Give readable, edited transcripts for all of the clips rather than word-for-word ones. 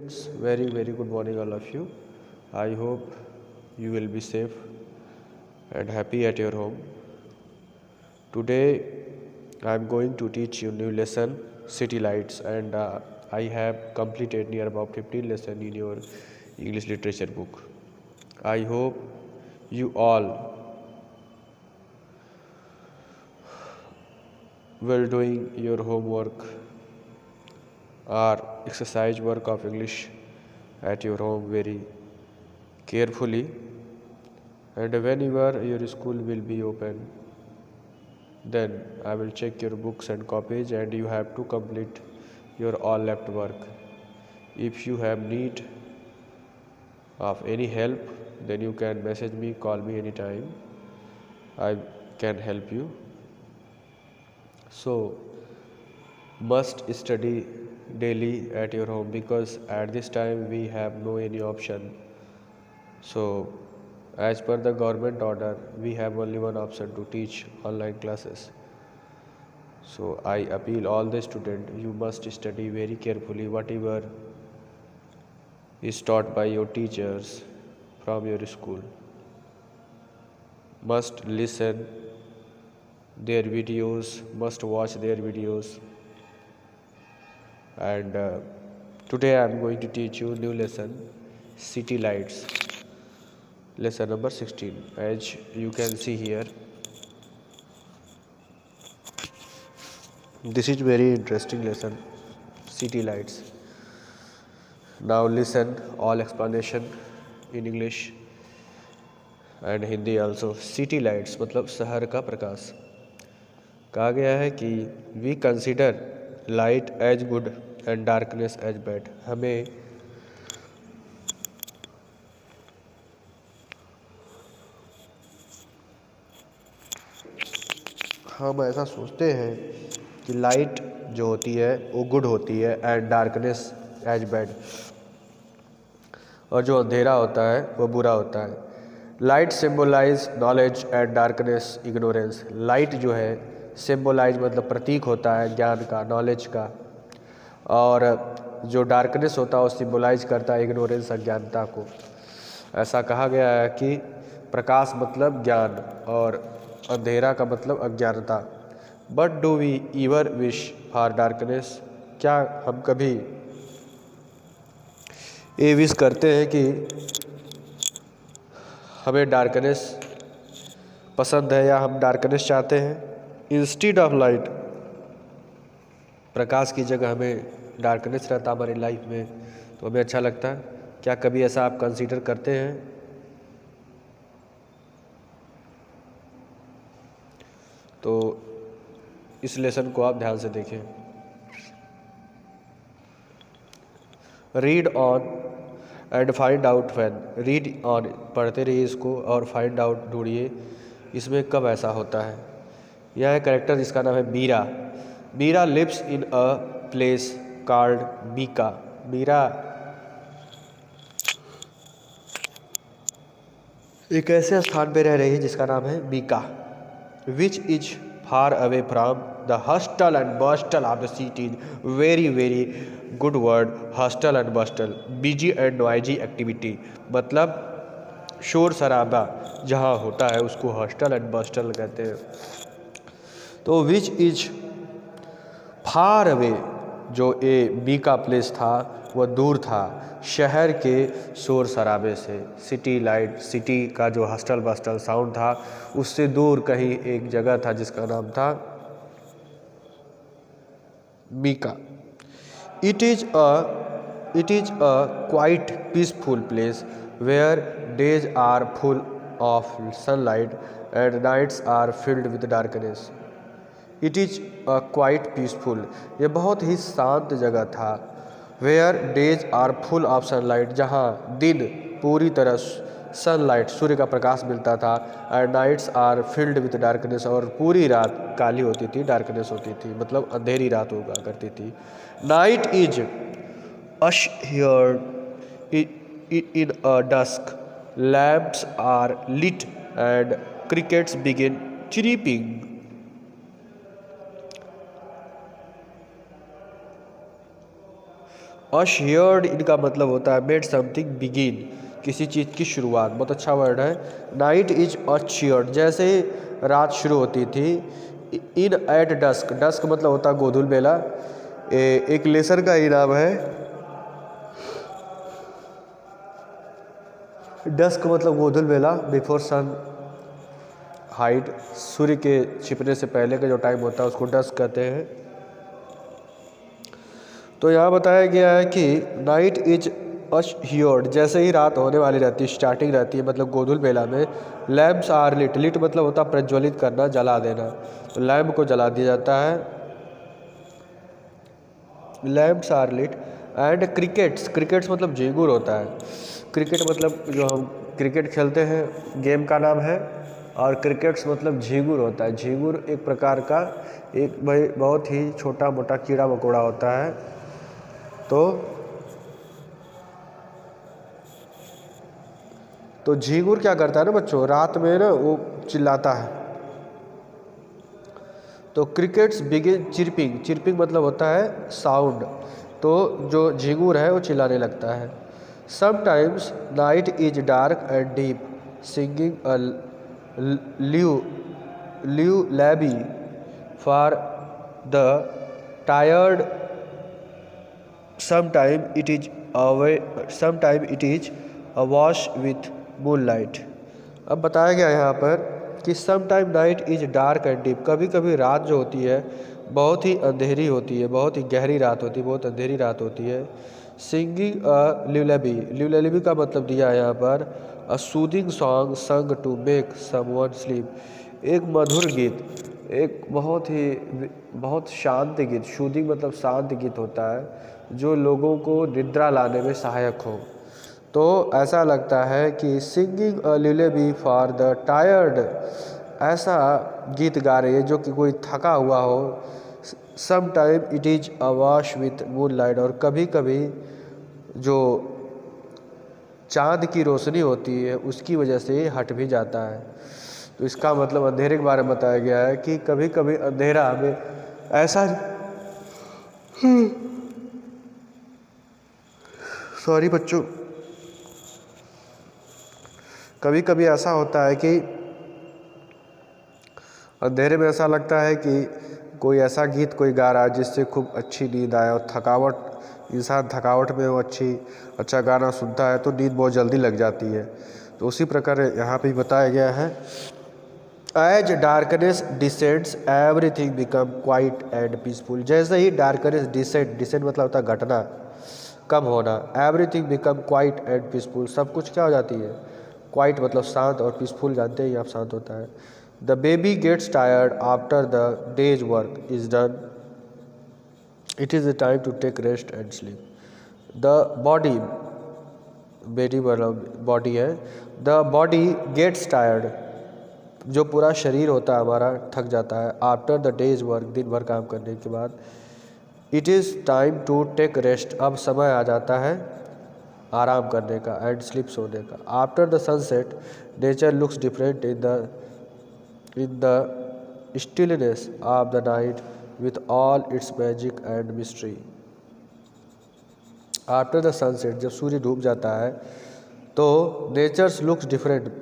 It's very, very good morning, all of you. I hope you will be safe and happy at your home. Today, I am going to teach you new lesson, city lights, and I have completed near about 15 lesson in your English literature book. I hope you all were doing your homework or exercise work of English at your home very carefully, and whenever your school will be open, then I will check your books and copies and you have to complete your all left work. If you have need of any help, then you can message me, call me anytime. I can help you. So must study daily at your home, because at this time we have no any option. So as per the government order, we have only one option to teach online classes. So I appeal all the student, you must study very carefully whatever is taught by your teachers from your school. Must listen their videos, must watch their videos. And today I am going to teach you new lesson, city lights, lesson number 16. As you can see here, this is very interesting lesson, city lights. Now listen all explanation in English and Hindi also. City lights मतलब शहर का प्रकाश. कहा गया है कि we consider light as good and darkness as bad. हम ऐसा सोचते हैं कि लाइट जो होती है वो गुड होती है एंड डार्कनेस एज बैड, और जो अंधेरा होता है वो बुरा होता है. Light symbolise knowledge and darkness ignorance. Light जो है सिम्बोलाइज मतलब प्रतीक होता है ज्ञान का, नॉलेज का, और जो डार्कनेस होता है वो सिम्बोलाइज करता है इग्नोरेंस, अज्ञानता को. ऐसा कहा गया है कि प्रकाश मतलब ज्ञान और अंधेरा का मतलब अज्ञानता. But do we ever wish for darkness. क्या हम कभी ये विश करते हैं कि हमें डार्कनेस पसंद है या हम डार्कनेस चाहते हैं. इंस्टीड ऑफ लाइट, प्रकाश की जगह हमें डार्कनेस रहता हमारी लाइफ में तो हमें अच्छा लगता है. क्या कभी ऐसा आप कंसीडर करते हैं? तो इस लेसन को आप ध्यान से देखें. Read on and find out when. Read on पढ़ते रहिए इसको और फाइंड आउट ढूंढिए इसमें कब ऐसा होता है. यह है कैरेक्टर जिसका नाम है Bira. Bira lives in a place called Bika. Bira एक ऐसे स्थान पे रह रही है जिसका नाम है Bika, which is far away from the hustle and bustle of the city. Very very good word, hustle and bustle. Busy and noisy activity मतलब शोर शराबा जहाँ होता है उसको हस्टल एंड बस्टल कहते हैं. तो विच इज फार अवे, जो ए बी का प्लेस था वह दूर था शहर के शोर शराबे से. सिटी लाइट, सिटी का जो हस्टल बस्टल साउंड था उससे दूर कहीं एक जगह था जिसका नाम था Bika. It is a quite peaceful place where days are full of sunlight and nights are filled with darkness. It is a quite peaceful, ये बहुत ही शांत जगह था. Where days are full of sunlight, जहाँ दिन पूरी तरह सनलाइट सूर्य का प्रकाश मिलता था. And nights are filled with darkness, और पूरी रात काली होती थी, डार्कनेस होती थी मतलब अंधेरी रात होगा करती थी. Night is assured in a dusk. Lamps are lit and crickets begin chirping. Assured इनका मतलब होता है मेड समथिंग बिगिन, किसी चीज़ की शुरुआत। बहुत अच्छा वर्ड है। नाइट इज अश्योर्ड, जैसे ही रात शुरू होती थी। इन एट डस्क, डस्क मतलब होता है गोधूल बेला। एक लेसन का इनाम है। डस्क मतलब गोधूल बेला, बिफोर सन हाइड, सूर्य के छिपने से पहले का जो टाइम होता है उसको डस्क कहते हैं। तो यहाँ बताया गया है कि नाइट इज अश्योर्ड, जैसे ही रात होने वाली रहती है, स्टार्टिंग रहती है, मतलब गोधूल बेला में। लैम्प्स आर लिट, लिट मतलब होता है प्रज्वलित करना, जला देना, तो लैम्प को जला दिया जाता है। Lamps are lit and crickets, crickets मतलब झींगुर होता है। क्रिकेट मतलब जो हम क्रिकेट खेलते हैं, गेम का नाम है। और क्रिकेट्स मतलब झींगुर होता है। झींगुर एक प्रकार का एक भाई बहुत ही छोटा मोटा कीड़ा मकोड़ा होता है। तो झींगुर क्या करता है ना बच्चों, रात में ना वो चिल्लाता है। तो क्रिकेट्स बिगिन चिरपिंग, चिरपिंग मतलब होता है साउंड, तो जो झींगुर है वो चिल्लाने लगता है। Sometimes night is dark and deep, singing a lullaby for the tired, sometime it is awash with moonlight। अब बताया गया यहाँ पर कि sometime night is dark and deep, कभी कभी रात जो होती है बहुत ही अंधेरी होती है, बहुत ही गहरी रात होती है, बहुत अंधेरी रात होती है। सिंगिंग अ ल्यूलेबी, ल्यूलेबी का मतलब दिया है यहाँ पर a soothing song sung to make someone sleep, एक मधुर गीत, एक बहुत शांत गीत। सूदिंग मतलब शांत गीत होता है जो लोगों को निद्रा लाने में सहायक हो। तो ऐसा लगता है कि singing a lullaby for the tired, ऐसा गीत गा रही है जो कि कोई थका हुआ हो। Sometime it is awash with moonlight, और कभी कभी जो चाँद की रोशनी होती है उसकी वजह से हट भी जाता है। तो इसका मतलब अंधेरे के बारे में बताया गया है कि कभी कभी अंधेरा में ऐसा सॉरी बच्चों, कभी कभी ऐसा होता है कि अंधेरे में ऐसा लगता है कि कोई ऐसा गीत कोई गा रहा है जिससे खूब अच्छी नींद आए, और इंसान थकावट में वो अच्छा गाना सुनता है तो नींद बहुत जल्दी लग जाती है। तो उसी प्रकार यहाँ पे बताया गया है as darkness descends everything become quite and peaceful, जैसे ही डार्कनेस डिसेंड मतलब होता है घटना, कम होना। Everything become quite and peaceful, सब कुछ क्या हो जाती है, क्वाइट मतलब शांत, और पीसफुल जानते ही आप शांत होता है। The baby gets tired after the day's work is done, it is the time to take rest and sleep. The body, बेटी बॉडी है, द बॉडी गेट्स टायर्ड, जो पूरा शरीर होता है हमारा थक जाता है। आफ्टर द डेज वर्क, दिन भर काम करने के बाद। It is time to take rest, अब समय आ जाता है आराम करने का, एंड स्लीप सोने का। After the sunset nature looks different in the stillness of the night with all it's magic and mystery. After the sunset, जब सूर्य डूब जाता है तो नेचर्स लुक्स डिफरेंट,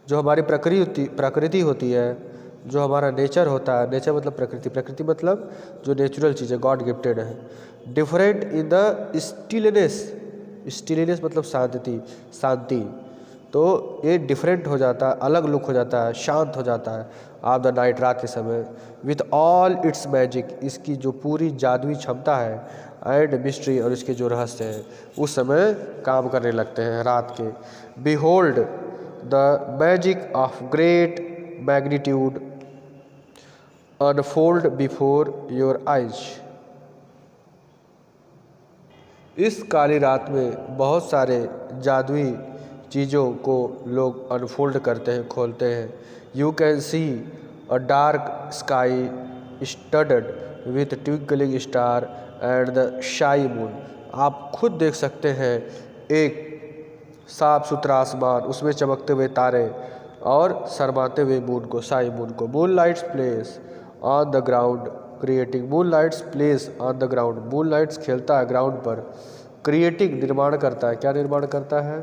जो हमारी प्रकृति होती है, जो हमारा नेचर होता है, नेचर मतलब प्रकृति, प्रकृति मतलब जो नेचुरल चीज़ें गॉड गिफ्टेड है। Different in the stillness, stillness मतलब शांति, तो ये डिफरेंट हो जाता है, अलग लुक हो जाता है, शांत हो जाता है ऑफ द नाइट, रात के समय। विथ ऑल इट्स मैजिक, इसकी जो पूरी जादुई क्षमता है, एंड मिस्ट्री, और इसके जो रहस्य हैं, उस समय काम करने लगते हैं रात के। Behold the magic of great magnitude unfold before your eyes. इस काली रात में बहुत सारे जादुई चीज़ों को लोग अनफोल्ड करते हैं, खोलते हैं। You can see a dark sky studded with twinkling star and the shy moon, आप खुद देख सकते हैं एक साफ सुथरा आसमान, उसमें चमकते हुए तारे और शर्माते हुए मून को, शाही मून को। Moon lights place on the ground creating, moon lights place on the ground, moon lights खेलता है ग्राउंड पर, क्रिएटिंग निर्माण करता है, क्या निर्माण करता है,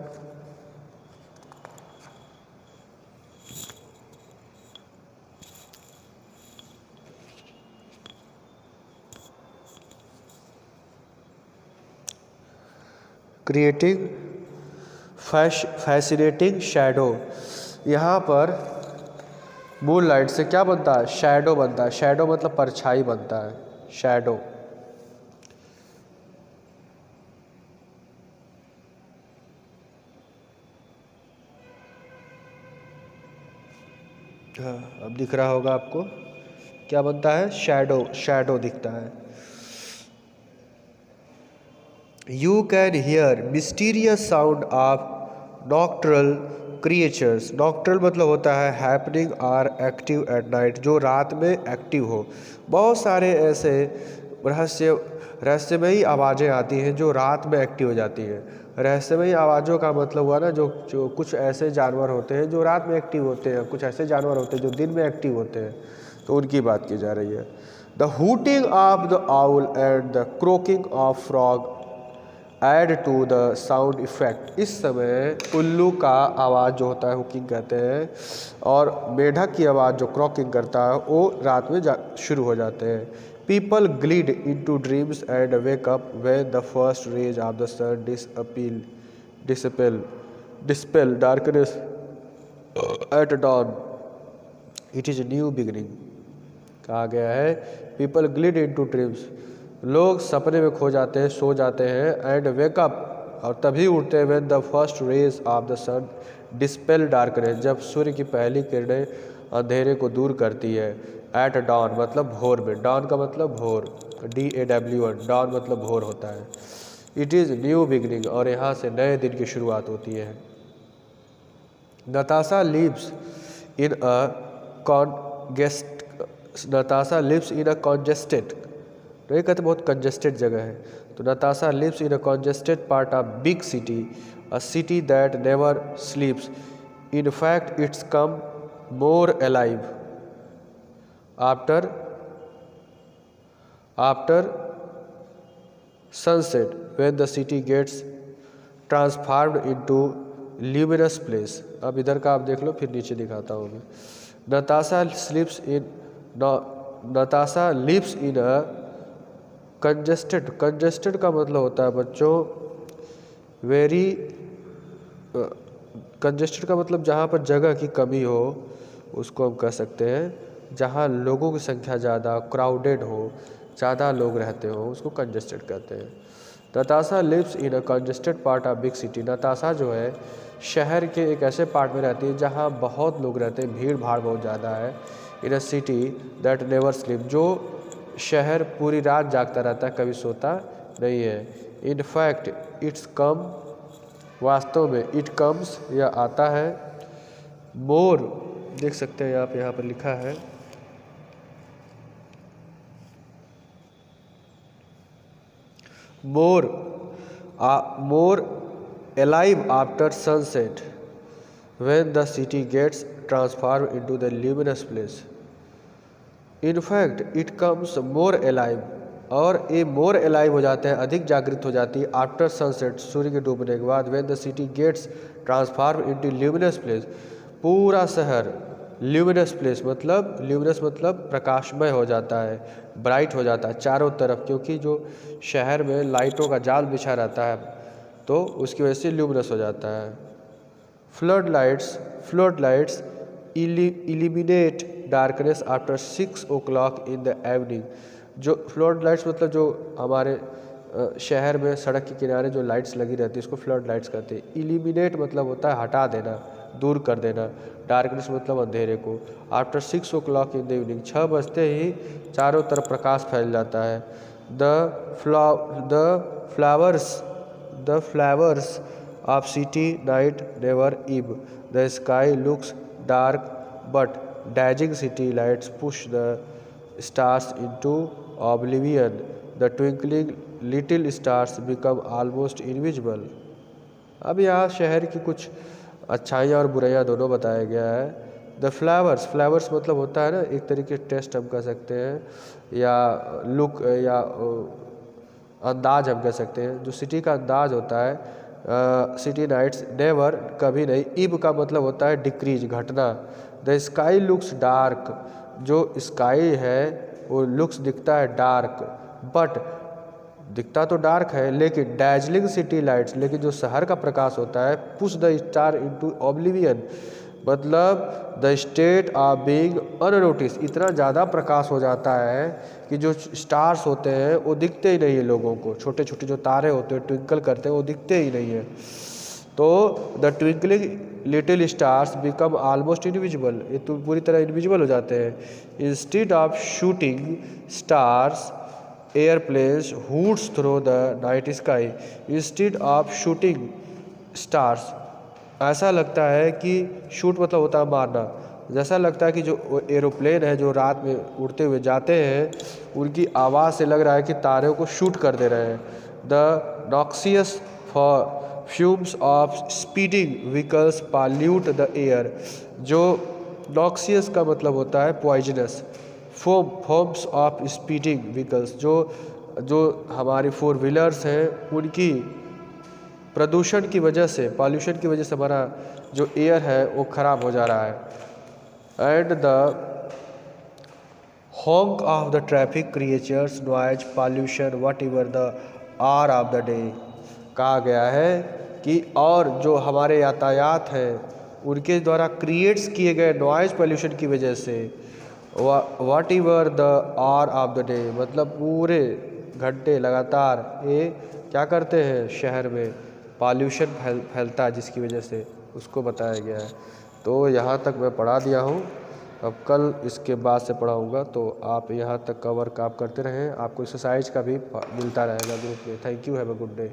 क्रिएटिंग फैसिनेटिंग शैडो। यहाँ पर मून लाइट से क्या बनता है, शैडो बनता है, शैडो मतलब परछाई बनता है, शैडो। हाँ अब दिख रहा होगा आपको, क्या बनता है, शैडो, शैडो दिखता है। You can hear mysterious sound of nocturnal creatures, nocturnal मतलब होता है happening are active at night, जो रात में एक्टिव हो। बहुत सारे ऐसे रहस्यमयी आवाज़ें आती हैं जो रात में एक्टिव हो जाती हैं। रहस्यमयी आवाज़ों का मतलब हुआ ना, जो कुछ ऐसे जानवर होते हैं जो रात में एक्टिव होते हैं, कुछ ऐसे जानवर होते हैं जो दिन में एक्टिव होते हैं, तो उनकी बात की जा रही है। The hooting of the owl and the croaking of frog add to the sound effect, इस समय उल्लू का आवाज़ जो होता है हुकिंग कहते हैं, और मेढक की आवाज़ जो क्रॉकिंग करता है वो रात में शुरू हो जाते हैं। People glide into dreams and wake up when the first rays of the sun dispel darkness at dawn, it is new beginning. कहा गया है पीपल ग्लिड इनटू ड्रीम्स, लोग सपने में खो जाते हैं, सो जाते हैं, एंड वेकअप और तभी उठते हैं, when the first rays of the sun dispel darkness, जब सूर्य की पहली किरणें अंधेरे को दूर करती है। एट डॉन मतलब भोर में, डॉन का मतलब भोर, DAWN, डॉन मतलब भोर होता है। इट इज़ न्यू बिगिनिंग, और यहाँ से नए दिन की शुरुआत होती है। Natasha lives in a congested, तो ये कहते बहुत कंजेस्टेड जगह है, तो Natasha lives in a congested part of big city, a city that never sleeps, in fact it's come more alive after sunset when the city gets transformed into luminous place. अब इधर का आप देख लो, फिर नीचे दिखाता हूँ मैं। Natasha lives in a congested, congested का मतलब होता है बच्चों वेरी, कंजेस्टेड का मतलब जहाँ पर जगह की कमी हो उसको हम कह सकते हैं, जहाँ लोगों की संख्या ज़्यादा, क्राउडेड हो, ज़्यादा लोग रहते हो, उसको कंजेस्टेड कहते हैं। Natasha lives in a congested part of big city, Natasha जो है शहर के एक ऐसे पार्ट में रहती है जहाँ बहुत लोग रहते हैं, भीड़ भाड़ बहुत ज़्यादा है। In a city that never sleep, जो शहर पूरी रात जागता रहता है, कभी सोता नहीं है। इन फैक्ट इट्स कम, वास्तव में, इट कम्स यह आता है, मोर देख सकते हैं आप, यहाँ पर लिखा है मोर alive after sunset when the city gets transformed into the luminous place. In fact, it comes more alive, और ये मोर अलाइव हो जाते हैं, अधिक जागृत हो जाती है, आफ्टर सनसेट, सूर्य के डूबने के बाद, when the city gets transform into luminous place, पूरा शहर, ल्यूमिनस प्लेस मतलब, ल्यूमिनस मतलब प्रकाशमय हो जाता है, ब्राइट हो जाता है चारों तरफ, क्योंकि जो शहर में लाइटों का जाल बिछा रहता है तो उसकी वजह से ल्यूमिनस हो जाता है। Flood lights eliminate darkness after 6 o'clock in the evening, जो फ्लड लाइट्स मतलब जो हमारे शहर में सड़क के किनारे जो लाइट्स लगी रहती है उसको फ्लड लाइट्स कहते हैं। इलिमिनेट मतलब होता है हटा देना, दूर कर देना, डार्कनेस मतलब अंधेरे को। After 6 o'clock in the evening, 6 बजते ही चारों तरफ प्रकाश फैल जाता है। The flowers of city night never ebb, the sky looks dark but dazzling city lights push the stars into oblivion, the twinkling little stars become almost invisible. अब यहाँ शहर की कुछ अच्छाइयाँ और बुराइयाँ दोनों बताया गया है। द फ्लावर्स, फ्लावर्स मतलब होता है ना एक तरीके टेस्ट हम कह सकते हैं, या लुक या अंदाज हम कह सकते हैं। जो सिटी का अंदाज होता है, सिटी नाइट्स नेवर कभी नहीं। इब का मतलब होता है डिक्रीज घटना। द स्काई लुक्स डार्क, जो स्काई है वो लुक्स दिखता है डार्क, बट दिखता तो डार्क है लेकिन डैजलिंग सिटी लाइट्स, लेकिन जो शहर का प्रकाश होता है push the star into oblivion, मतलब the state of being unnoticed, इतना ज़्यादा प्रकाश हो जाता है कि जो स्टार्स होते हैं वो दिखते ही नहीं है लोगों को, छोटे छोटे जो तारे होते हैं ट्विंकल करते हैं वो दिखते ही नहीं है। तो the twinkling little stars become almost invisible, ये तो पूरी तरह इनविजिबल हो जाते हैं। Instead of shooting stars airplanes hoots through the night sky, instead of shooting stars, ऐसा लगता है कि शूट मतलब होता है मारना, जैसा लगता है कि जो एरोप्लेन है जो रात में उड़ते हुए जाते हैं उनकी आवाज़ से लग रहा है कि तारों को शूट कर दे रहे हैं। The noxious fumes of speeding vehicles pollute the air, जो नॉक्सियस का मतलब होता है poisonous, forms of speeding vehicles, जो हमारी 4 व्हीलर्स हैं उनकी प्रदूषण की वजह से, पॉल्यूशन की वजह से हमारा जो एयर है वो ख़राब हो जा रहा है। And the honk of the traffic creatures noise pollution what ever the hour of the day, कहा गया है कि और जो हमारे यातायात हैं उनके द्वारा क्रिएट्स किए गए नॉइज़ पॉल्यूशन की वजह से what ever the hour of the day, मतलब पूरे घंटे लगातार ये क्या करते हैं शहर में पॉल्यूशन फैलता है जिसकी वजह से उसको बताया गया है। तो यहाँ तक मैं पढ़ा दिया हूँ, अब कल इसके बाद से पढ़ाऊँगा, तो आप यहाँ तक कवर आप करते रहें, आपको एक्सरसाइज का भी मिलता रहेगा ग्रुप में। Thank you, have a good day.